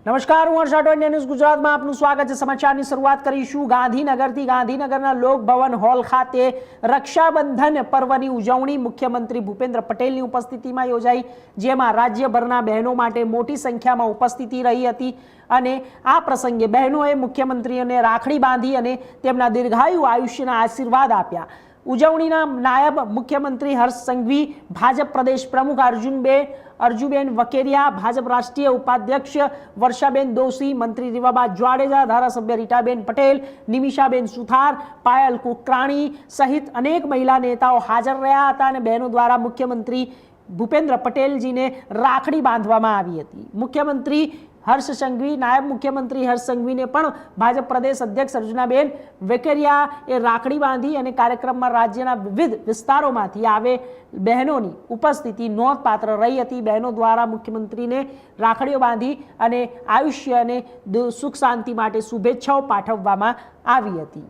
નમસ્કાર, હું હર્ષ રાઠોડ, ન્યૂઝ ગુજરાતમાં આપનું સ્વાગત છે। સમાચારની શરૂઆત કરીશું ગાંધીનગરથી। ગાંધીનગરના લોકભવન હોલ ખાતે રક્ષાબંધન પર્વની ઉજવણી મુખ્યમંત્રી ભૂપેન્દ્ર પટેલની ઉપસ્થિતિમાં યોજાઈ, જેમાં રાજ્યભરના બહેનો માટે મોટી સંખ્યામાં ઉપસ્થિતિ રહી હતી અને આ પ્રસંગે બહેનોએ મુખ્યમંત્રીને રાખડી બાંધી અને તેમના દીર્ઘાયુ આયુષ્યના આશીર્વાદ આપ્યા। ઉજવણીના નાયબ મુખ્યમંત્રી હર્ષ સંઘવી, ભાજપ પ્રદેશ પ્રમુખ અર્જુબેન વકેરિયા, ભાજપ રાષ્ટ્રીય ઉપાધ્યક્ષ વર્ષાબેન દોશી, મંત્રી રીવાબા જાડેજા, ધારાસભ્ય રીટાબેન પટેલ, નિમિષાબેન સુથાર, પાયલ કુકરાણી સહિત અનેક મહિલા નેતાઓ હાજર રહ્યા હતા અને બહેનો દ્વારા મુખ્યમંત્રી ભૂપેન્દ્ર પટેલજીને રાખડી બાંધવામાં આવી હતી। મુખ્યમંત્રી હર્ષ સંઘવી, નાયબ મુખ્યમંત્રી હર્ષ સંઘવીને પણ ભાજપ પ્રદેશ અધ્યક્ષ અર્જુનાબેન વેકરિયાએ રાખડી બાંધી અને કાર્યક્રમમાં રાજ્યના વિવિધ વિસ્તારોમાંથી આવે બહેનોની ઉપસ્થિતિ નોંધપાત્ર રહી હતી। બહેનો દ્વારા મુખ્યમંત્રીને રાખડીઓ બાંધી અને આયુષ્ય અને સુખ શાંતિ માટે શુભેચ્છાઓ પાઠવવામાં આવી હતી।